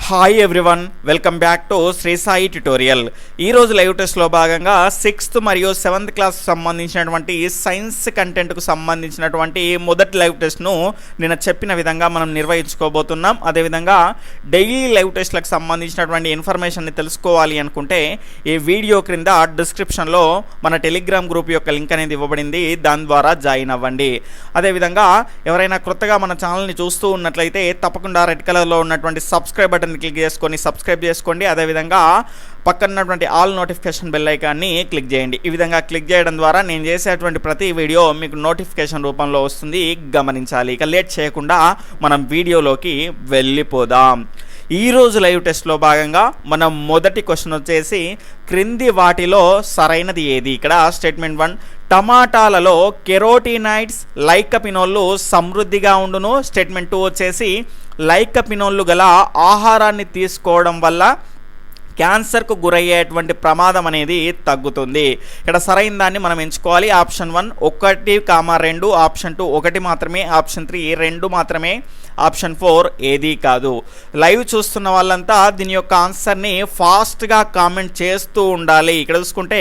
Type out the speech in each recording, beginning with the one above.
Hi everyone, welcome back to Shri Sai tutorial. ఈరోజు live టెస్ట్లో భాగంగా 6th మరియు 7th క్లాస్ సంబంధించినటువంటి సైన్స్ కంటెంట్కు సంబంధించినటువంటి మొదటి లైవ్ టెస్ట్ను నేను చెప్పిన విధంగా మనం నిర్వహించుకోబోతున్నాం. అదేవిధంగా డైలీ లైవ్ టెస్ట్లకు సంబంధించినటువంటి ఇన్ఫర్మేషన్ని తెలుసుకోవాలి అనుకుంటే ఈ వీడియో క్రింద డిస్క్రిప్షన్లో మన టెలిగ్రామ్ గ్రూప్ యొక్క లింక్ అనేది ఇవ్వబడింది, దాని ద్వారా జాయిన్ అవ్వండి. అదేవిధంగా ఎవరైనా కొత్తగా మన ఛానల్ని చూస్తూ ఉన్నట్లయితే తప్పకుండా రెడ్ కలర్లో ఉన్నటువంటి సబ్స్క్రైబ్ బటన్ క్లిక్ చేసుకొని సబ్స్క్రైబ్ చేసుకోండి. అదేవిధంగా పక్కన ఉన్నటువంటి ఆల్ నోటిఫికేషన్ బెల్ ఐకాన్ని క్లిక్ చేయండి. ఈ విధంగా క్లిక్ చేయడం ద్వారా నేను చేసేటువంటి ప్రతి వీడియో మీకు నోటిఫికేషన్ రూపంలో వస్తుంది, గమనించాలి. ఇక లేట్ చేయకుండా మనం వీడియోలోకి వెళ్ళిపోదాం. ఈరోజు లైవ్ టెస్ట్లో భాగంగా మనం మొదటి క్వశ్చన్ వచ్చేసి క్రింది వాటిలో సరైనది ఏది? ఇక్కడ స్టేట్మెంట్ 1, టమాటాలలో కెరోటినాయిడ్స్ లైకపినోళ్ళు సమృద్ధిగా ఉండును. స్టేట్మెంట్ 2 వచ్చేసి లైకపినోళ్ళు గల ఆహారాన్ని తీసుకోవడం వల్ల క్యాన్సర్కు గురయ్యేటువంటి ప్రమాదం అనేది తగ్గుతుంది. ఇక్కడ సరైన దాన్ని మనం ఎంచుకోవాలి. ఆప్షన్ 1 1, 2, ఆప్షన్ 2 1 మాత్రమే, ఆప్షన్ 3 2 మాత్రమే, ఆప్షన్ 4 ఏది కాదు. లైవ్ చూస్తున్న వాళ్ళంతా దీని యొక్క ఆన్సర్ని ఫాస్ట్గా కామెంట్ చేస్తూ ఉండాలి. ఇక్కడ చూసుకుంటే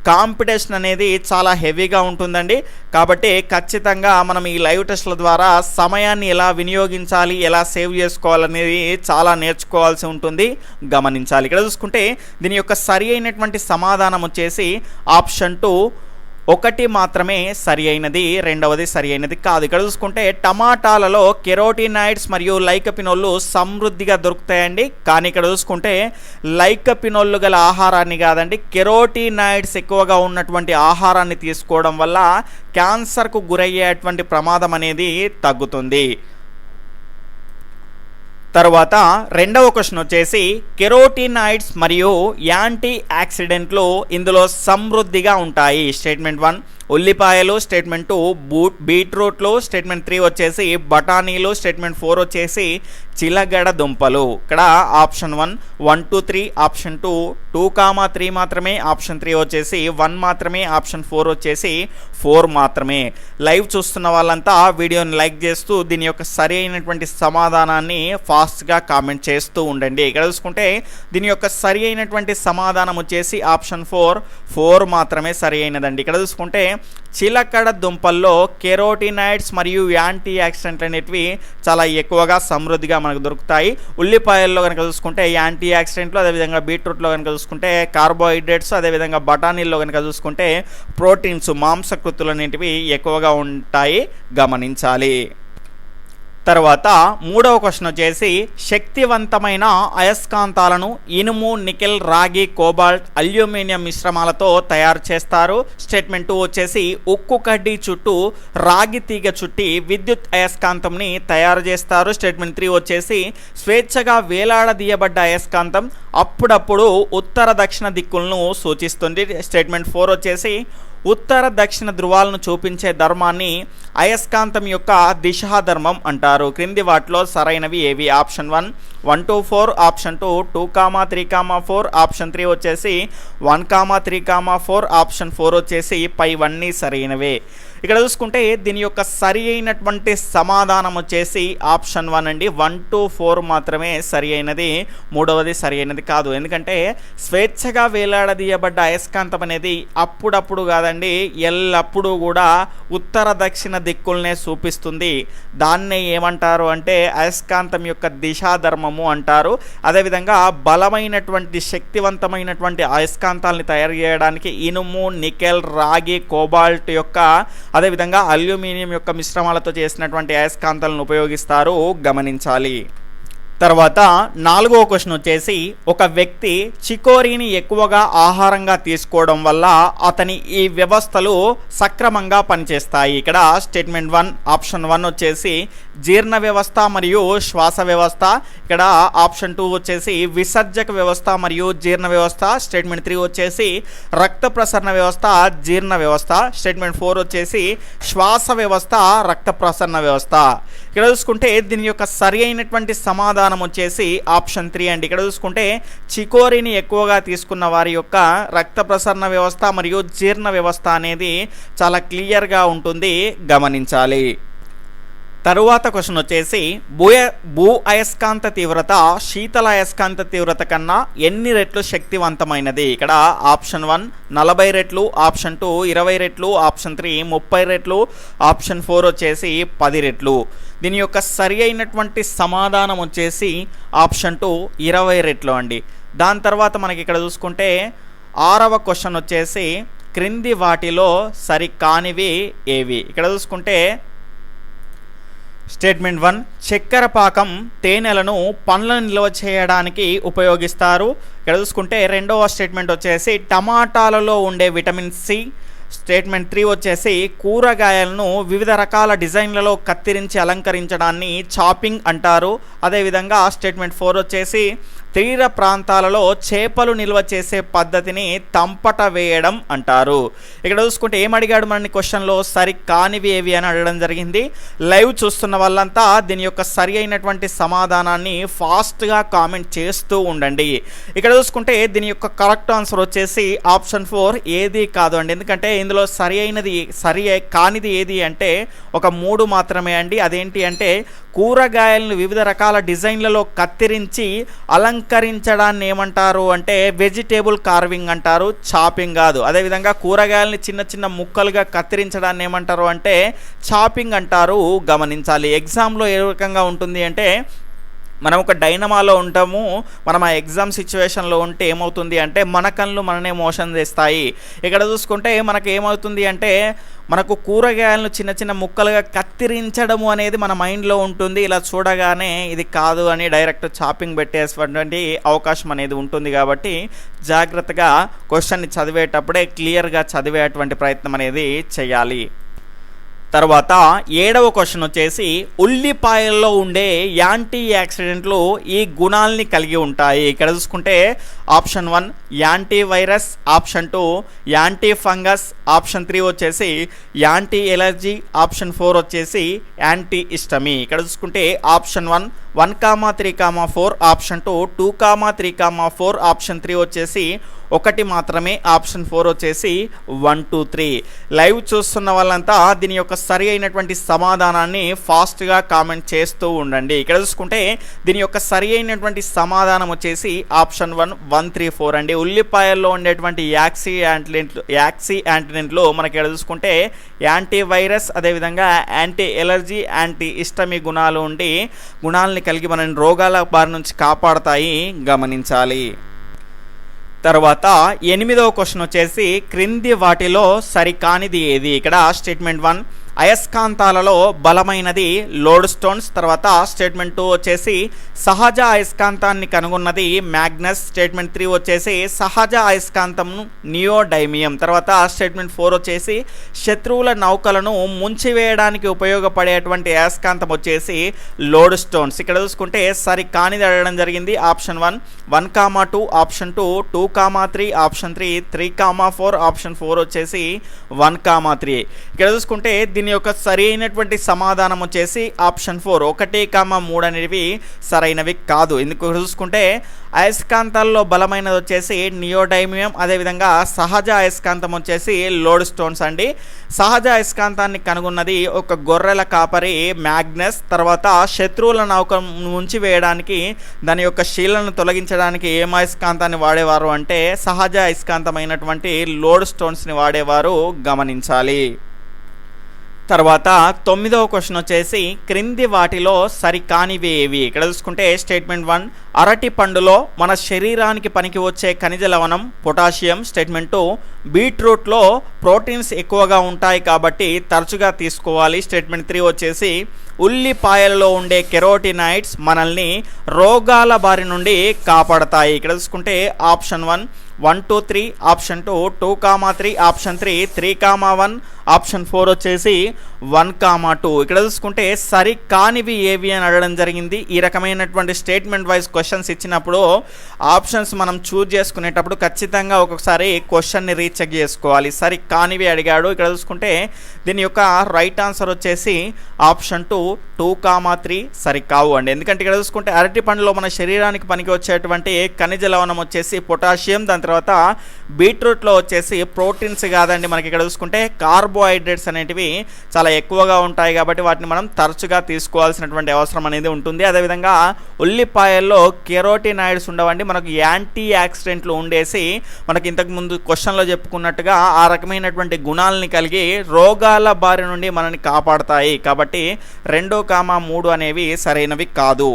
కాంపిటీషన్ అనేది చాలా హెవీగా ఉంటుందండి, కాబట్టి ఖచ్చితంగా మనం ఈ లైవ్ టెస్ట్ల ద్వారా సమయాన్ని ఎలా వినియోగించాలి, ఎలా సేవ్ చేసుకోవాలనేది చాలా నేర్చుకోవాల్సి ఉంటుంది, గమనించాలి. ఇక్కడ చూసుకుంటే దీని యొక్క సరి అయినటువంటి సమాధానం వచ్చేసి ఆప్షన్ 2 1 మాత్రమే సరి అయినది, రెండవది సరి అయినది కాదు. ఇక్కడ చూసుకుంటే టమాటాలలో కెరోటినాయిడ్స్ మరియు లైకపినోళ్ళు సమృద్ధిగా దొరుకుతాయండి, కానీ ఇక్కడ చూసుకుంటే లైకపినోళ్ళు గల ఆహారాన్ని కాదండి, కెరోటినాయిడ్స్ ఎక్కువగా ఉన్నటువంటి ఆహారాన్ని తీసుకోవడం వల్ల క్యాన్సర్కు గురయ్యేటువంటి ప్రమాదం అనేది తగ్గుతుంది. తర్వాత రెండవ క్వశ్చన్ వచ్చేసి కెరోటినాయిడ్స్ మరియు యాంటీ ఆక్సిడెంట్లు ఇందులో సమృద్ధిగా ఉంటాయి. స్టేట్మెంట్ 1 ఉల్లిపాయలు, స్టేట్మెంట్ 2 బీట్రూట్లు, స్టేట్మెంట్ 3 వచ్చేసి బఠానీలు, స్టేట్మెంట్ 4 వచ్చేసి చిలగడ దుంపలు. ఇక్కడ ఆప్షన్ 1 1 to 3, ఆప్షన్ 2 2, 3 మాత్రమే, ఆప్షన్ 3 వచ్చేసి 1 మాత్రమే, ఆప్షన్ 4 వచ్చేసి 4 మాత్రమే. లైవ్ చూస్తున్న వాళ్ళంతా వీడియోని లైక్ చేస్తూ దీని యొక్క సరి అయినటువంటి సమాధానాన్ని ఫాస్ట్గా కామెంట్ చేస్తూ ఉండండి. ఇక్కడ చూసుకుంటే దీని యొక్క సరి అయినటువంటి సమాధానం వచ్చేసి ఆప్షన్ 4 మాత్రమే సరి అయినదండి. ఇక్కడ చూసుకుంటే చిలకడ దుంపల్లో కెరోటినాయిడ్స్ మరియు యాంటీ ఆక్సిడెంట్లు అనేటివి చాలా ఎక్కువగా సమృద్ధిగా మనకు దొరుకుతాయి. ఉల్లిపాయల్లో కనుక చూసుకుంటే యాంటీ ఆక్సిడెంట్లు, అదేవిధంగా బీట్రూట్లో కనుక చూసుకుంటే కార్బోహైడ్రేట్స్, అదేవిధంగా బఠానీల్లో కనుక చూసుకుంటే ప్రోటీన్స్, మాంసకృతులు అనేటివి ఎక్కువగా ఉంటాయి, గమనించాలి. తర్వాత మూడవ క్వశ్చన్ వచ్చేసి శక్తివంతమైన అయస్కాంతాలను ఇనుము, నికెల్, రాగి, కోబాల్ట్, అల్యూమినియం మిశ్రమాలతో తయారు చేస్తారు. స్టేట్మెంట్ 2 వచ్చేసి ఉక్కు కడ్డీ చుట్టూ రాగి తీగ చుట్టి విద్యుత్ అయస్కాంతంని తయారు చేస్తారు. స్టేట్మెంట్ 3 వచ్చేసి స్వేచ్ఛగా వేలాడదీయబడ్డ అయస్కాంతం అప్పుడప్పుడు ఉత్తర దక్షిణ దిక్కులను సూచిస్తుంది. స్టేట్మెంట్ 4 వచ్చేసి ఉత్తర దక్షిణ ధృవాలను చూపించే ధర్మాన్ని అయస్కాంతం యొక్క దిశాధర్మం అంటారు. క్రింది వాటిలో సరైనవి ఏవి? ఆప్షన్ 1 1 to 4, ఆప్షన్ 2 2, 3, 4, ఆప్షన్ 3 వచ్చేసి 1, 3, 4, ఆప్షన్ 4 వచ్చేసి పైవన్నీ సరైనవే. ఇక్కడ చూసుకుంటే దీని యొక్క సరి అయినటువంటి సమాధానం వచ్చేసి ఆప్షన్ 1 అండి. 1 to 4 మాత్రమే సరి అయినది, మూడవది సరి అయినది కాదు. ఎందుకంటే స్వేచ్ఛగా వేలాడదీయబడ్డ అయస్కాంతం అనేది అప్పుడప్పుడు కాదండి, ఎల్లప్పుడూ కూడా ఉత్తర దక్షిణ దిక్కుల్నే చూపిస్తుంది. దాన్నే ఏమంటారు అంటే అయస్కాంతం యొక్క దిశాధర్మము అంటారు. అదేవిధంగా బలమైనటువంటి శక్తివంతమైనటువంటి అయస్కాంతాలని తయారు చేయడానికి ఇనుము, నికెల్, రాగి, కోబాల్ట్ యొక్క అదేవిధంగా అల్యూమినియం యొక్క మిశ్రమాలతో చేసినటువంటి అయస్కాంతాలను ఉపయోగిస్తారు, గమనించాలి. తర్వాత నాలుగవ క్వశ్చన్ వచ్చేసి ఒక వ్యక్తి చికోరీని ఎక్కువగా ఆహారంగా తీసుకోవడం వల్ల అతని ఈ వ్యవస్థలు సక్రమంగా పనిచేస్తాయి. ఇక్కడ స్టేట్మెంట్ 1 ఆప్షన్ 1 వచ్చేసి జీర్ణ వ్యవస్థ మరియు శ్వాస వ్యవస్థ. ఇక్కడ ఆప్షన్ 2 వచ్చేసి విసర్జక వ్యవస్థ మరియు జీర్ణ వ్యవస్థ. స్టేట్మెంట్ 3 వచ్చేసి రక్త ప్రసరణ వ్యవస్థ, జీర్ణ వ్యవస్థ. స్టేట్మెంట్ 4 వచ్చేసి శ్వాస వ్యవస్థ, రక్త ప్రసరణ వ్యవస్థ. ఇక్కడ చూసుకుంటే దీని యొక్క సరి అయినటువంటి సమాధానం వచ్చేసి ఆప్షన్ 3 అండి. ఇక్కడ చూసుకుంటే చికోరీని ఎక్కువగా తీసుకున్న వారి యొక్క రక్త ప్రసరణ వ్యవస్థ మరియు జీర్ణ వ్యవస్థ అనేది చాలా క్లియర్గా ఉంటుంది, గమనించాలి. తరువాత క్వశ్చన్ వచ్చేసి భూ అయస్కాంత తీవ్రత శీతల అయస్కాంత తీవ్రత కన్నా ఎన్ని రెట్లు శక్తివంతమైనది? ఇక్కడ ఆప్షన్ 1 40 రెట్లు, ఆప్షన్ 2 20 రెట్లు, ఆప్షన్ 3 30 రెట్లు, ఆప్షన్ 4 వచ్చేసి 10 రెట్లు. దీని యొక్క సరి అయినటువంటి సమాధానం వచ్చేసి ఆప్షన్ 2 20 రెట్లు అండి. దాని తర్వాత మనకి ఇక్కడ చూసుకుంటే 6వ క్వశ్చన్ వచ్చేసి క్రింది వాటిలో సరి కానివి ఏవి? ఇక్కడ చూసుకుంటే స్టేట్మెంట్ 1 చక్కెర పాకం తేనెలను పండ్లను నిల్వ చేయడానికి ఉపయోగిస్తారు. ఇక్కడ చూసుకుంటే రెండవ స్టేట్మెంట్ వచ్చేసి టమాటాలలో ఉండే విటమిన్ సి. స్టేట్మెంట్ 3 వచ్చేసి కూరగాయలను వివిధ రకాల డిజైన్లలో కత్తిరించి అలంకరించడాన్ని చాపింగ్ అంటారు. అదేవిధంగా స్టేట్మెంట్ 4 వచ్చేసి తీర ప్రాంతాలలో చేపలు నిల్వ చేసే పద్ధతిని తంపట వేయడం అంటారు. ఇక్కడ చూసుకుంటే ఏమడిగాడు మనని క్వశ్చన్లో సరి కానివి ఏవి అని అడగడం జరిగింది. లైవ్ చూస్తున్న వాళ్ళంతా దీని యొక్క సరి అయినటువంటి సమాధానాన్ని ఫాస్ట్గా కామెంట్ చేస్తూ ఉండండి. ఇక్కడ చూసుకుంటే దీని యొక్క కరెక్ట్ ఆన్సర్ వచ్చేసి ఆప్షన్ 4 ఏది కాదు అండి. ఎందుకంటే ఇందులో సరి కానిది ఏది అంటే ఒక 3 మాత్రమే అండి. అదేంటి అంటే కూరగాయలను వివిధ రకాల డిజైన్లలో కత్తిరించి అలంకరించడాన్ని ఏమంటారు అంటే వెజిటేబుల్ కార్వింగ్ అంటారు, చాపింగ్ కాదు. అదేవిధంగా కూరగాయలని చిన్న చిన్న ముక్కలుగా కత్తిరించడాన్ని ఏమంటారు అంటే చాపింగ్ అంటారు. గమనించాలి. ఎగ్జామ్లో ఏ రకంగా ఉంటుంది అంటే మనం ఒక డైనమాలో ఉంటాము. మనం ఆ ఎగ్జామ్ సిచ్యువేషన్లో ఉంటే ఏమవుతుంది అంటే మన కళ్ళు మననే మోషన్ చేస్తాయి. ఇక్కడ చూసుకుంటే మనకు ఏమవుతుంది అంటే మనకు కూరగాయలను చిన్న చిన్న ముక్కలుగా కత్తిరించడము అనేది మన మైండ్లో ఉంటుంది. ఇలా చూడగానే ఇది కాదు అని డైరెక్ట్ చాపింగ్ పెట్టేటువంటి అవకాశం అనేది ఉంటుంది. కాబట్టి జాగ్రత్తగా క్వశ్చన్ని చదివేటప్పుడే క్లియర్గా చదివేటువంటి ప్రయత్నం అనేది చేయాలి. తర్వాత 7వ క్వశ్చన్ వచ్చేసి ఉల్లిపాయల్లో ఉండే యాంటీ ఆక్సిడెంట్లు ఈ గుణాలని కలిగి ఉంటాయి. ఇక్కడ చూసుకుంటే option 1 anti virus, option 2 anti fungus, option 3 వచ్చేసి యాంటీ ఎలర్జీ, ఆప్షన్ 4 వచ్చేసి యాంటీ హిస్టమీ. ఇక్కడ చూసుకుంటే ఆప్షన్ 1 1,3,4, ఆప్షన్ 2 2,3,4, ఆప్షన్ 3 వచ్చేసి 1 మాత్రమే, ఆప్షన్ 4 వచ్చేసి 1, 2, 3. లైవ్ చూస్తున్న వాళ్ళంతా దీని యొక్క సరి అయినటువంటి సమాధానాన్ని ఫాస్ట్గా కామెంట్ చేస్తూ ఉండండి. ఇక్కడ చూసుకుంటే దీని యొక్క సరి అయినటువంటి సమాధానం వచ్చేసి ఆప్షన్ 1 1, 3, 4 అండి. ఉల్లిపాయల్లో ఉండేటువంటి యాక్సీ యాంటీడెంట్లు మనకి ఇక్కడ చూసుకుంటే యాంటీ వైరస్, అదేవిధంగా యాంటీ ఎలర్జీ, యాంటీ హిస్టమీ గుణాలని కలిగి మన రోగాల బారి నుంచి కాపాడతాయి. గమనించాలి. తర్వాత 8వ క్వశ్చన్ వచ్చేసి క్రింది వాటిలో సరికానిది ఏది? ఇక్కడ స్టేట్మెంట్ 1 అయస్కాంతాలలో బలమైనది లోడ్ స్టోన్స్. తర్వాత స్టేట్మెంట్ 2 వచ్చేసి సహజ అయస్కాంతాన్ని కనుగొన్నది మ్యాగ్నస్. స్టేట్మెంట్ 3 వచ్చేసి సహజ అయస్కాంతం నియోడైమియం. తర్వాత స్టేట్మెంట్ 4 వచ్చేసి శత్రువుల నౌకలను ముంచివేయడానికి ఉపయోగపడేటువంటి అయస్కాంతం వచ్చేసి లోడ్ స్టోన్స్. ఇక్కడ చూసుకుంటే సరి కానిది అడగడం జరిగింది. ఆప్షన్ 1 1,2, ఆప్షన్ 2 2,3, ఆప్షన్ 3 3,4, ఆప్షన్ 4 వచ్చేసి 1,3. ఇక్కడ చూసుకుంటే దీని యొక్క సరి అయినటువంటి సమాధానం వచ్చేసి ఆప్షన్ 4 1,3 అనేవి సరైనవి కాదు. ఎందుకు చూసుకుంటే అయస్కాంతాల్లో బలమైనది వచ్చేసి నియోడైమియం, అదేవిధంగా సహజ అయస్కాంతం వచ్చేసి లోడ్ స్టోన్స్ అండి. సహజ అయస్కాంతాన్ని కనుగొన్నది ఒక గొర్రెల కాపరి మ్యాగ్నస్. తర్వాత శత్రువుల నౌక ఉంచి వేయడానికి దాని యొక్క శీలను తొలగించడానికి ఏం అయస్కాంతాన్ని వాడేవారు అంటే సహజ అయస్కాంతమైనటువంటి లోడ్ స్టోన్స్ని వాడేవారు. గమనించాలి. తర్వాత 9వ క్వశ్చన్ వచ్చేసి క్రింది వాటిలో సరికానివి ఏవి? ఇక్కడ చూసుకుంటే స్టేట్మెంట్ 1 అరటి పండులో మన శరీరానికి పనికి వచ్చే ఖనిజ లవణం పొటాషియం. స్టేట్మెంట్ 2 బీట్రూట్లో ప్రోటీన్స్ ఎక్కువగా ఉంటాయి కాబట్టి తరచుగా తీసుకోవాలి. స్టేట్మెంట్ 3 వచ్చేసి ఉల్లిపాయలలో ఉండే కెరోటినాయిడ్స్ మనల్ని రోగాల బారి నుండి కాపాడతాయి. ఇక్కడ చూసుకుంటే ఆప్షన్ 1 1, 2, 3, ఆప్షన్ 2 2,3, ఆప్షన్ 3 3,1, ఆప్షన్ 4 వచ్చేసి 1,2. ఇక్కడ చూసుకుంటే సరి కానివి ఏవి అని అడగడం జరిగింది. ఈ రకమైనటువంటి స్టేట్మెంట్ వైజ్ క్వశ్చన్స్ ఇచ్చినప్పుడు ఆప్షన్స్ మనం చూజ్ చేసుకునేటప్పుడు ఖచ్చితంగా ఒక్కొక్కసారి క్వశ్చన్ని రీచెక్ చేసుకోవాలి. సరి కానివి అడిగాడు. ఇక్కడ చూసుకుంటే దీని యొక్క రైట్ ఆన్సర్ వచ్చేసి ఆప్షన్ 2 2,3 సరికావు అండి. ఎందుకంటే ఇక్కడ చూసుకుంటే అరటి పండులో మన శరీరానికి పనికి వచ్చేటువంటి ఖనిజ లవణం వచ్చేసి పొటాషియం, దాని తర్వాత బీట్రూట్లో వచ్చేసి ప్రోటీన్స్ కాదండి, మనకి ఇక్కడ చూసుకుంటే కార్బోహైడ్రేట్స్ అనేటివి చాలా ఎక్కువగా ఉంటాయి కాబట్టి వాటిని మనం తరచుగా తీసుకోవాల్సినటువంటి అవసరం అనేది ఉంటుంది. అదేవిధంగా ఉల్లిపాయల్లో కెరోటినాయిడ్స్ ఉండవండి, మనకు యాంటీ ఆక్సిడెంట్లు ఉండేసి మనకి ఇంతకుముందు క్వశ్చన్లో చెప్పుకున్నట్టుగా ఆ రకమైనటువంటి గుణాలని కలిగి రోగాల బారి నుండి మనల్ని కాపాడతాయి. కాబట్టి 2,3 అనేవి సరైనవి కాదు.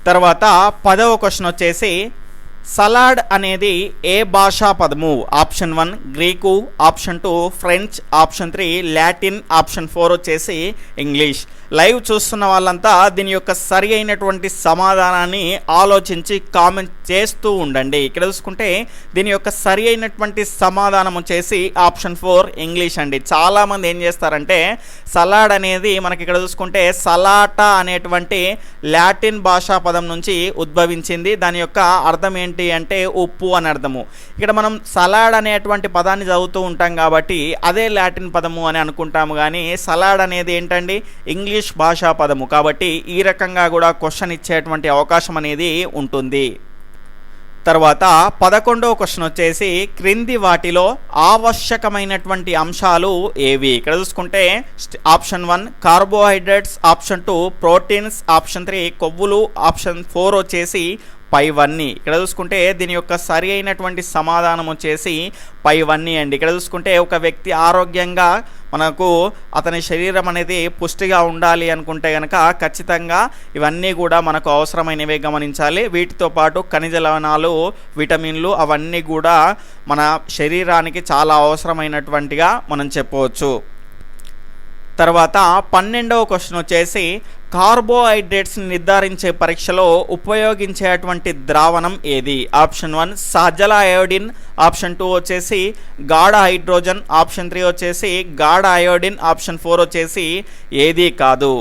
తర్వాత 10వ క్వశ్చన్ వచ్చేసి సలాడ్ అనేది ఏ భాషా పదము? Option 1 Greek, option 2 French, option 3 Latin, option 4 వచ్చేసి ఇంగ్లీష్. లైవ్ చూస్తున్న వాళ్ళంతా దీని యొక్క సరి అయినటువంటి సమాధానాన్ని ఆలోచించి కామెంట్ చేస్తూ ఉండండి. ఇక్కడ చూసుకుంటే దీని యొక్క సరి అయినటువంటి సమాధానం వచ్చేసి ఆప్షన్ 4 ఇంగ్లీష్ అండి. చాలామంది ఏం చేస్తారంటే సలాడ్ అనేది మనకి ఇక్కడ చూసుకుంటే సలాటా అనేటువంటి లాటిన్ భాషా పదం నుంచి ఉద్భవించింది. దాని యొక్క అర్థం ఏంటి అంటే ఉప్పు అని అర్థము. ఇక్కడ మనం సలాడ్ అనేటువంటి పదాన్ని చదువుతూ ఉంటాం కాబట్టి అదే లాటిన్ పదము అని అనుకుంటాము, కానీ సలాడ్ అనేది ఏంటండి ఇంగ్లీష్ భాషా పదము. కాబట్టి ఈ రకంగా కూడా క్వశ్చన్ ఇచ్చేటువంటి అవకాశం అనేది ఉంటుంది. తర్వాత 11వ క్వశ్చన్ వచ్చేసి క్రింది వాటిలో ఆవశ్యకమైనటువంటి అంశాలు ఏవి? ఇక్కడ చూసుకుంటే option 1 carbohydrates, option 2 proteins, option 3 కొవ్వులు, ఆప్షన్ 4 వచ్చేసి పైవన్నీ. ఇక్కడ చూసుకుంటే దీని యొక్క సరి అయినటువంటి సమాధానం వచ్చేసి పైవన్నీ అండి. ఇక్కడ చూసుకుంటే ఒక వ్యక్తి ఆరోగ్యంగా మనకు అతని శరీరం అనేది పుష్టిగా ఉండాలి అనుకుంటే కనుక ఖచ్చితంగా ఇవన్నీ కూడా మనకు అవసరమైనవే గమనించాలి. వీటితో పాటు ఖనిజ లవణాలు, విటమిన్లు అవన్నీ కూడా మన శరీరానికి చాలా అవసరమైనటువంటిగా మనం చెప్పవచ్చు. తర్వాత 12వ క్వశ్చన్ వచ్చేసి కార్బోహైడ్రేట్స్ని నిర్ధారించే పరీక్షలో ఉపయోగించేటువంటి ద్రావణం ఏది? ఆప్షన్ 1 సహజల అయోడిన్, ఆప్షన్ 2 వచ్చేసి గాఢ హైడ్రోజన్, ఆప్షన్ 3 వచ్చేసి గాఢ అయోడిన్, ఆప్షన్ 4 వచ్చేసి ఏది కాదు.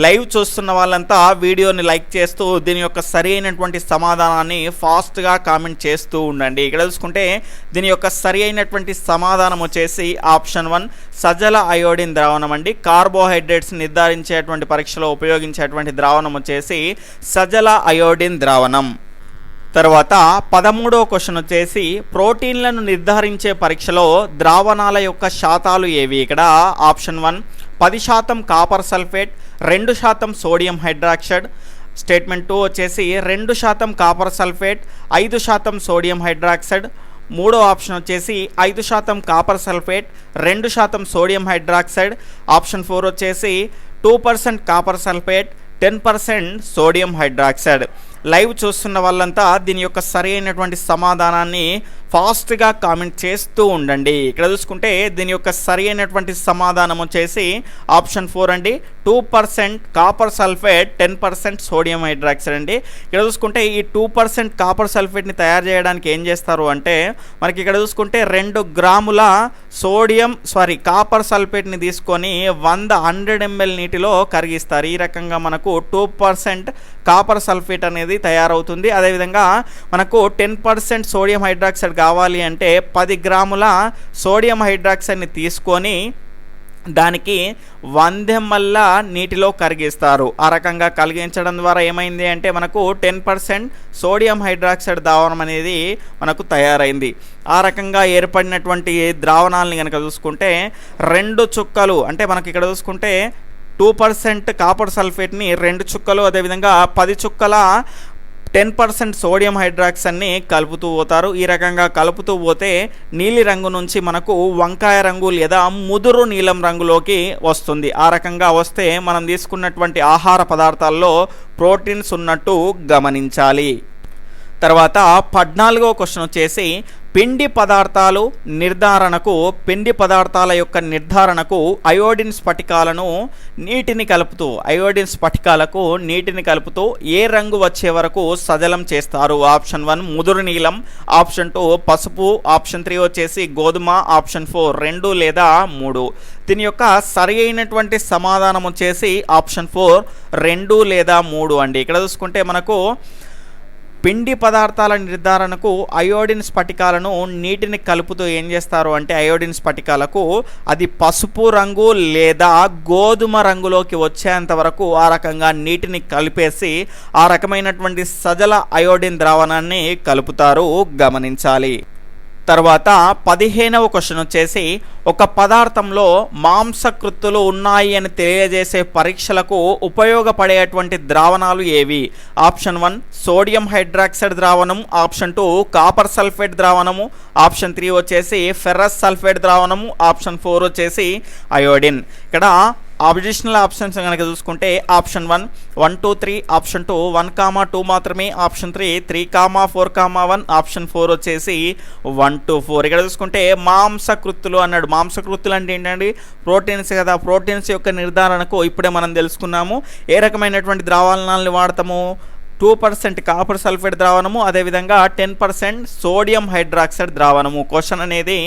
లైవ్ చూస్తున్న వాళ్ళంతా వీడియోని లైక్ చేస్తూ దీని యొక్క సరి అయినటువంటి సమాధానాన్ని ఫాస్ట్గా కామెంట్ చేస్తూ ఉండండి. ఇక్కడ చూసుకుంటే దీని యొక్క సరి అయినటువంటి సమాధానం వచ్చేసి ఆప్షన్ 1 సజల అయోడిన్ ద్రావణం అండి. కార్బోహైడ్రేట్స్ నిర్ధారించేటువంటి పరీక్షలో ఉపయోగించేటువంటి ద్రావణం వచ్చేసి సజల అయోడిన్ ద్రావణం. తర్వాత 13వ క్వశ్చన్ వచ్చేసి ప్రోటీన్లను నిర్ధారించే పరీక్షలో ద్రావణాల యొక్క శాతాలు ఏవి? ఇక్కడ option 1 10% copper sulphate, 2% sodium hydroxide, statement 2 వచ్చేసి 2% కాపర్ సల్ఫేట్, 5% సోడియం హైడ్రాక్సైడ్, మూడో ఆప్షన్ వచ్చేసి 5% copper sulphate, 2% sodium hydroxide, option 4 వచ్చేసి 2% copper sulphate, 10% sodium hydroxide. Live చూస్తున్న వాళ్ళంతా దీని యొక్క సరి అయినటువంటి సమాధానాన్ని ఫాస్ట్గా కామెంట్ చేస్తూ ఉండండి. ఇక్కడ చూసుకుంటే దీని యొక్క సరి అయినటువంటి సమాధానం వచ్చేసి ఆప్షన్ 4 అండి. 2% కాపర్ సల్ఫేట్, 10% సోడియం హైడ్రాక్సైడ్ అండి. ఇక్కడ చూసుకుంటే ఈ 2% కాపర్ సల్ఫేట్ని తయారు చేయడానికి ఏం చేస్తారు అంటే మనకి ఇక్కడ చూసుకుంటే 2 గ్రాముల కాపర్ సల్ఫేట్ని తీసుకొని 100 ml నీటిలో కరిగిస్తారు. ఈ రకంగా మనకు 2% కాపర్ సల్ఫేట్ అనేది తయారవుతుంది. అదేవిధంగా మనకు 10% సోడియం హైడ్రాక్సైడ్ కావాలి అంటే 10 గ్రాముల సోడియం హైడ్రాక్సైడ్ని తీసుకొని దానికి 100 ml నీటిలో కరిగిస్తారు. ఆ రకంగా కలిగించడం ద్వారా ఏమైంది అంటే మనకు 10% సోడియం హైడ్రాక్సైడ్ ద్రావణం అనేది మనకు తయారైంది. ఆ రకంగా ఏర్పడినటువంటి ద్రావణాలని కనుక చూసుకుంటే 2 చుక్కలు అంటే మనకి ఇక్కడ చూసుకుంటే 2% కాపర్ సల్ఫేట్ని 2 చుక్కలు, అదేవిధంగా 10 చుక్కల 10% సోడియం హైడ్రాక్సైడ్ని కలుపుతూ పోతారు. ఈ రకంగా కలుపుతూ పోతే నీలి రంగు నుంచి మనకు వంకాయ రంగు లేదా ముదురు నీలం రంగులోకి వస్తుంది. ఆ రకంగా వస్తే మనం తీసుకున్నటువంటి ఆహార పదార్థాల్లో ప్రోటీన్స్ ఉన్నట్టు గమనించాలి. తర్వాత 14వ క్వశ్చన్ వచ్చేసి పిండి పదార్థాల యొక్క నిర్ధారణకు అయోడిన్ స్ఫటికాలకు నీటిని కలుపుతూ ఏ రంగు వచ్చే వరకు సజలం చేస్తారు? ఆప్షన్ 1 ముదురు నీలం, ఆప్షన్ 2 పసుపు, ఆప్షన్ 3 వచ్చేసి గోధుమ, ఆప్షన్ 4 2 లేదా 3. దీని యొక్క సరి అయినటువంటి సమాధానం వచ్చేసి ఆప్షన్ 4 2 లేదా 3 అండి. ఇక్కడ చూసుకుంటే మనకు పిండి పదార్థాల నిర్ధారణకు అయోడిన్ స్ఫటికాలను నీటిని కలుపుతూ ఏం చేస్తారు అంటే అయోడిన్ స్ఫటికాలకు అది పసుపు రంగు లేదా గోధుమ రంగులోకి వచ్చేంత వరకు ఆ రకంగా నీటిని కలిపేసి ఆ రకమైనటువంటి సజల అయోడిన్ ద్రావణాన్ని కలుపుతారు, గమనించాలి. తర్వాత 15వ క్వశ్చన్ వచ్చేసి ఒక పదార్థంలో మాంసకృత్తులు ఉన్నాయి అని తెలియజేసే పరీక్షలకు ఉపయోగపడేటువంటి ద్రావణాలు ఏవి? ఆప్షన్ 1 సోడియం హైడ్రాక్సైడ్ ద్రావణం, ఆప్షన్ 2 కాపర్ సల్ఫేట్ ద్రావణము, ఆప్షన్ 3 వచ్చేసి ఫెర్రస్ సల్ఫేట్ ద్రావణము, ఆప్షన్ 4 వచ్చేసి అయోడిన్. ఇక్కడ అడిషనల్ ఆప్షన్స్ కనుక చూసుకుంటే ఆప్షన్ 1 1 2 3, ఆప్షన్ 2 1, 2 మాత్రమే, ఆప్షన్ 3 3, 4, 1, ఆప్షన్ 4 వచ్చేసి 1 to 4. ఇక్కడ చూసుకుంటే మాంసకృత్తులు అన్నాడు. మాంసకృత్తులు అంటే ఏంటండి? ప్రోటీన్స్ కదా. ప్రోటీన్స్ యొక్క నిర్ధారణకు ఇప్పుడే మనం తెలుసుకున్నాము. ఏ రకమైనటువంటి ద్రావణాలను వాడతాము? 2% కాపర్ సల్ఫేట్ ద్రావణము, అదేవిధంగా 10% సోడియం హైడ్రాక్సైడ్ ద్రావణము. క్వశ్చన్ అనేది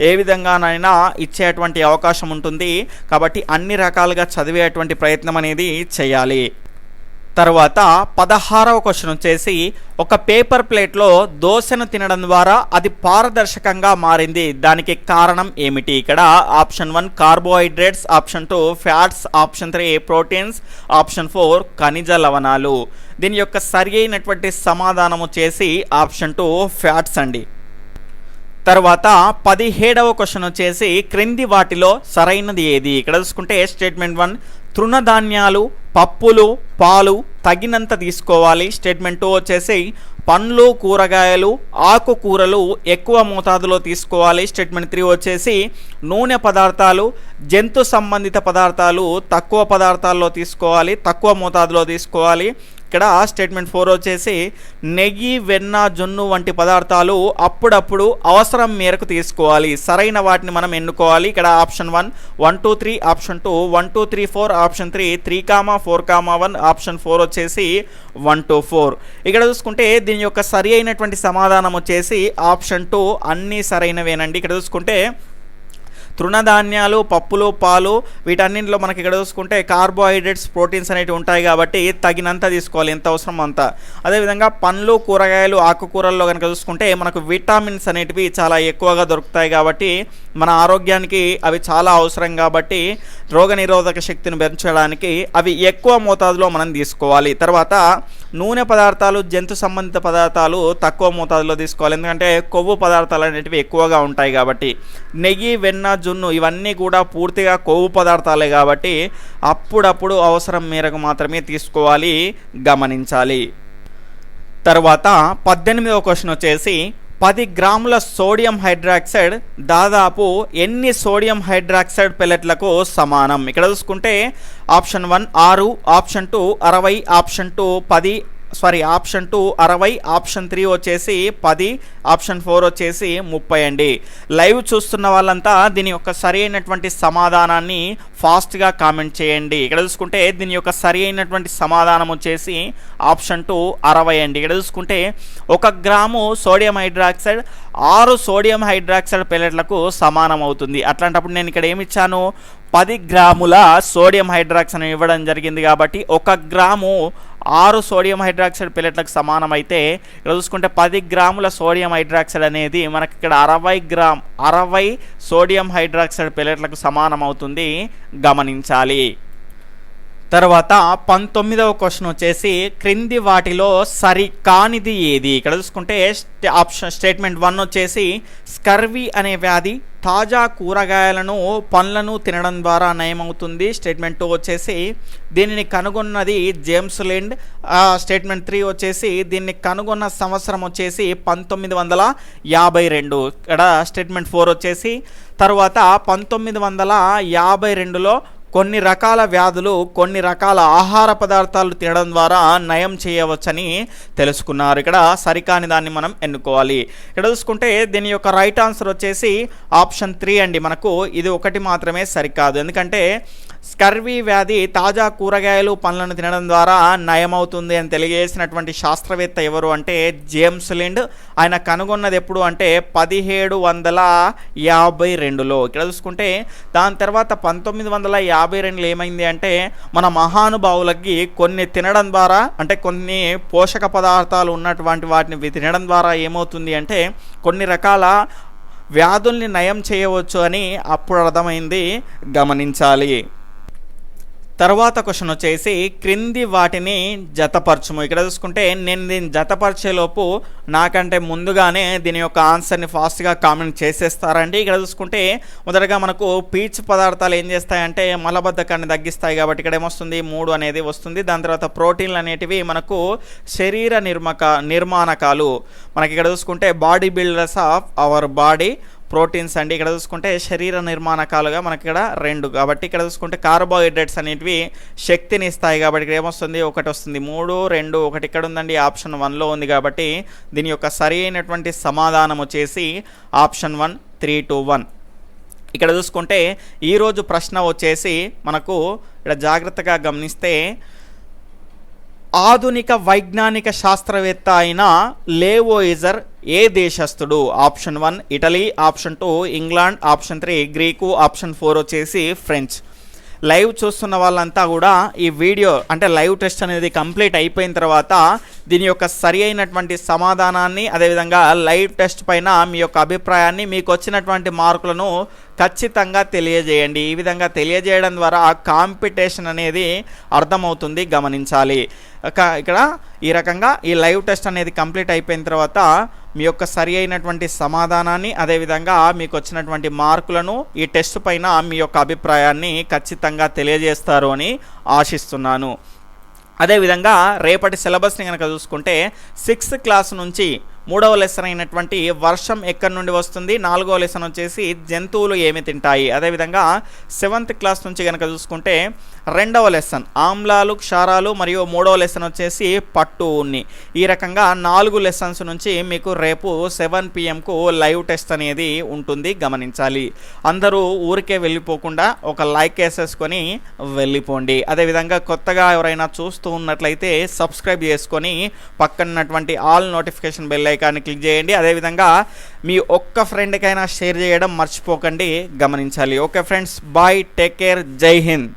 ఏ విధంగానైనా ఇచ్చేటువంటి అవకాశం ఉంటుంది కాబట్టి అన్ని రకాలుగా చదివేటువంటి ప్రయత్నం అనేది చేయాలి. తర్వాత 16వ క్వశ్చన్ వచ్చేసి ఒక పేపర్ ప్లేట్లో దోశను తినడం ద్వారా అది పారదర్శకంగా మారింది, దానికి కారణం ఏమిటి? ఇక్కడ option 1 carbohydrates, option 2 fats, option 3 proteins, option 4 ఖనిజ లవణాలు. దీని యొక్క సరి అయినటువంటి సమాధానం వచ్చేసి ఆప్షన్ 2 ఫ్యాట్స్ అండి. తర్వాత 17వ క్వశ్చన్ వచ్చేసి క్రింది వాటిలో సరైనది ఏది? ఇక్కడ చూసుకుంటే స్టేట్మెంట్ 1 తృణధాన్యాలు, పప్పులు, పాలు తగినంత తీసుకోవాలి. స్టేట్మెంట్ 2 వచ్చేసి పండ్లు, కూరగాయలు, ఆకుకూరలు ఎక్కువ మోతాదులో తీసుకోవాలి. స్టేట్మెంట్ 3 వచ్చేసి నూనె పదార్థాలు, జంతు సంబంధిత పదార్థాలు తక్కువ పదార్థాల్లో తీసుకోవాలి, తక్కువ మోతాదులో తీసుకోవాలి. ఇక్కడ స్టేట్మెంట్ 4 వచ్చేసి నెయ్యి, వెన్న, జొన్ను వంటి పదార్థాలు అప్పుడప్పుడు అవసరం మేరకు తీసుకోవాలి. సరైన వాటిని మనం ఎన్నుకోవాలి. ఇక్కడ ఆప్షన్ 1 1 2 3, ఆప్షన్ 2 1 2 3 4, ఆప్షన్ 3 3, 4, 1, ఆప్షన్ 4 వచ్చేసి 1 to 4. ఇక్కడ చూసుకుంటే దీని యొక్క సరి అయినటువంటి సమాధానం వచ్చేసి ఆప్షన్ 2 అన్నీ సరైనవేనండి. ఇక్కడ చూసుకుంటే తృణధాన్యాలు, పప్పులు, పాలు వీటన్నింటిలో మనకి ఇక్కడ చూసుకుంటే కార్బోహైడ్రేట్స్, ప్రోటీన్స్ అనేవి ఉంటాయి కాబట్టి తగినంత తీసుకోవాలి, ఎంత అవసరం అంత. అదేవిధంగా పండ్లు, కూరగాయలు, ఆకుకూరల్లో కనుక చూసుకుంటే మనకు విటమిన్స్ అనేటివి చాలా ఎక్కువగా దొరుకుతాయి కాబట్టి మన ఆరోగ్యానికి అవి చాలా అవసరం కాబట్టి రోగనిరోధక శక్తిని పెంచడానికి అవి ఎక్కువ మోతాదులో మనం తీసుకోవాలి. తర్వాత నూనె పదార్థాలు, జంతు సంబంధిత పదార్థాలు తక్కువ మోతాదులో తీసుకోవాలి, ఎందుకంటే కొవ్వు పదార్థాలు అనేటివి ఎక్కువగా ఉంటాయి కాబట్టి. నెయ్యి, వెన్న, జున్ను ఇవన్నీ కూడా పూర్తిగా కొవ్వు పదార్థాలే కాబట్టి అప్పుడప్పుడు అవసరం మేరకు మాత్రమే తీసుకోవాలి, గమనించాలి. తర్వాత 18వ క్వశ్చన్ వచ్చేసి 10 గ్రాముల సోడియం హైడ్రాక్సైడ్ దాదాపు ఎన్ని సోడియం హైడ్రాక్సైడ్ పెల్లెట్లకు సమానం? ఇక్కడ చూసుకుంటే option 1 6, option 2 60, option 2 10, option 2 60, option 3 వచ్చేసి 10, ఆప్షన్ 4 వచ్చేసి 30 అండి. లైవ్ చూస్తున్న వాళ్ళంతా దీని యొక్క సరి అయినటువంటి సమాధానాన్ని ఫాస్ట్గా కామెంట్ చేయండి. ఇక్కడ చూసుకుంటే దీని యొక్క సరి అయినటువంటి సమాధానం వచ్చేసి ఆప్షన్ 2 60 అండి. ఇక్కడ చూసుకుంటే 1 gram sodium hydroxide 6 sodium hydroxide పెల్లెట్లకు సమానం అవుతుంది. అట్లాంటప్పుడు నేను ఇక్కడ ఏమి ఇచ్చాను? 10 గ్రాముల సోడియం హైడ్రాక్సైడ్ ఇవ్వడం జరిగింది కాబట్టి 1 గ్రాము 6 సోడియం హైడ్రాక్సైడ్ పెల్లెట్లకు సమానం అయితే ఇక్కడ చూసుకుంటే 10 గ్రాముల సోడియం హైడ్రాక్సైడ్ అనేది మనకి ఇక్కడ 60 సోడియం హైడ్రాక్సైడ్ పెల్లెట్లకు సమానం అవుతుంది, గమనించాలి. తర్వాత 19వ క్వశ్చన్ వచ్చేసి క్రింది వాటిలో సరికానిది ఏది? ఇక్కడ చూసుకుంటే ఆప్షన్ స్టేట్మెంట్ 1 వచ్చేసి స్కర్వీ అనే వ్యాధి తాజా కూరగాయలను, పండ్లను తినడం ద్వారా నయమవుతుంది. స్టేట్మెంట్ 2 వచ్చేసి దీనిని కనుగొన్నది జేమ్స్ లిండ్. స్టేట్మెంట్ 3 వచ్చేసి దీన్ని కనుగొన్న సంవత్సరం వచ్చేసి 1952. ఇక్కడ స్టేట్మెంట్ 4 వచ్చేసి తర్వాత 1952లో కొన్ని రకాల వ్యాధులు కొన్ని రకాల ఆహార పదార్థాలు తినడం ద్వారా నయం చేయవచ్చని తెలుసుకున్నారు. ఇక్కడ సరికాని దాన్ని మనం ఎన్నుకోవాలి. ఇక్కడ చూసుకుంటే దీని యొక్క రైట్ ఆన్సర్ వచ్చేసి ఆప్షన్ 3 అండి. మనకు ఇది ఒకటి మాత్రమే సరికాదు, ఎందుకంటే స్కర్వీ వ్యాధి తాజా కూరగాయలు పండ్లను తినడం ద్వారా నయమవుతుంది అని తెలియజేసినటువంటి శాస్త్రవేత్త ఎవరు అంటే జేమ్స్ లిండ్. ఆయన కనుగొన్నది ఎప్పుడు అంటే 1752లో. ఇక్కడ చూసుకుంటే దాని తర్వాత 1952లో ఏమైంది అంటే మన మహానుభావులకి కొన్ని తినడం ద్వారా అంటే కొన్ని పోషక పదార్థాలు ఉన్నటువంటి వాటిని తినడం ద్వారా ఏమవుతుంది అంటే కొన్ని రకాల వ్యాధుల్ని నయం చేయవచ్చు అని అప్పుడు అర్థమైంది, గమనించాలి. తర్వాత క్వశ్చన్ వచ్చేసి క్రింది వాటిని జతపరచుము. ఇక్కడ చూసుకుంటే నేను దీన్ని జతపరిచేలోపు నాకంటే ముందుగానే దీని యొక్క ఆన్సర్ని ఫాస్ట్గా కామెంట్ చేసేస్తారండి. ఇక్కడ చూసుకుంటే మొదటగా మనకు పీచు పదార్థాలు ఏం చేస్తాయంటే మలబద్ధకాన్ని తగ్గిస్తాయి కాబట్టి ఇక్కడ ఏమొస్తుంది 3 అనేది వస్తుంది. దాని తర్వాత ప్రోటీన్లు అనేటివి మనకు శరీర నిర్మాణకాలు. మనకి ఇక్కడ చూసుకుంటే body builders of our body proteins అండి. ఇక్కడ చూసుకుంటే శరీర నిర్మాణకాలుగా మనకి ఇక్కడ 2 కాబట్టి ఇక్కడ చూసుకుంటే కార్బోహైడ్రేట్స్ అనేటివి శక్తిని ఇస్తాయి కాబట్టి ఇక్కడ ఏమొస్తుంది 1 వస్తుంది. 3, 2, 1 ఇక్కడ ఉందండి, ఆప్షన్ 1లో ఉంది కాబట్టి దీని యొక్క సరి అయినటువంటి సమాధానం వచ్చేసి ఆప్షన్ 1 3 to 1. ఇక్కడ చూసుకుంటే ఈరోజు ప్రశ్న వచ్చేసి మనకు ఇక్కడ జాగ్రత్తగా గమనిస్తే ఆధునిక వైజ్ఞానిక శాస్త్రవేత్త అయిన లేవోయిజర్ ఏ దేశస్థుడు? Option 1 Italy, option 2 England, option 3 Greek, option 4 వచ్చేసి ఫ్రెంచ్. లైవ్ చూస్తున్న వాళ్ళంతా కూడా ఈ వీడియో అంటే లైవ్ టెస్ట్ అనేది కంప్లీట్ అయిపోయిన తర్వాత దీని యొక్క సరి అయినటువంటి సమాధానాన్ని అదేవిధంగా లైవ్ టెస్ట్ పైన మీ యొక్క అభిప్రాయాన్ని మీకు వచ్చినటువంటి మార్కులను ఖచ్చితంగా తెలియజేయండి. ఈ విధంగా తెలియజేయడం ద్వారా కాంపిటీషన్ అనేది అర్థమవుతుంది, గమనించాలి. ఇక్కడ ఈ రకంగా ఈ లైవ్ టెస్ట్ అనేది కంప్లీట్ అయిపోయిన తర్వాత మీ యొక్క సరి అయినటువంటి సమాధానాన్ని అదేవిధంగా మీకు వచ్చినటువంటి మార్కులను ఈ టెస్ట్ పైన మీ యొక్క అభిప్రాయాన్ని ఖచ్చితంగా తెలియజేస్తారు అని ఆశిస్తున్నాను. అదేవిధంగా రేపటి సిలబస్ని కనుక చూసుకుంటే 6th క్లాస్ నుంచి 3వ లెసన్ అయినటువంటి వర్షం ఎక్కడి నుండి వస్తుంది, 4వ లెసన్ వచ్చేసి జంతువులు ఏమి తింటాయి. అదేవిధంగా 7th క్లాస్ నుంచి కనుక చూసుకుంటే 2వ లెసన్ ఆమ్లాలు క్షారాలు మరియు 3వ లెసన్ వచ్చేసి పట్టు ఉన్ని. ఈ రకంగా 4 లెసన్స్ నుంచి మీకు రేపు 7 PM లైవ్ టెస్ట్ అనేది ఉంటుంది, గమనించాలి. అందరూ ఊరికే వెళ్ళిపోకుండా ఒక లైక్ వేసేసుకొని వెళ్ళిపోండి. అదేవిధంగా కొత్తగా ఎవరైనా చూస్తూ ఉన్నట్లయితే సబ్స్క్రైబ్ చేసుకొని పక్కనటువంటి ఆల్ నోటిఫికేషన్ బెల్ ఐకాన్ని క్లిక్ చేయండి. అదేవిధంగా మీ ఒక్క ఫ్రెండ్కైనా షేర్ చేయడం మర్చిపోకండి, గమనించాలి. Okay friends, bye, take care, జై హింద్.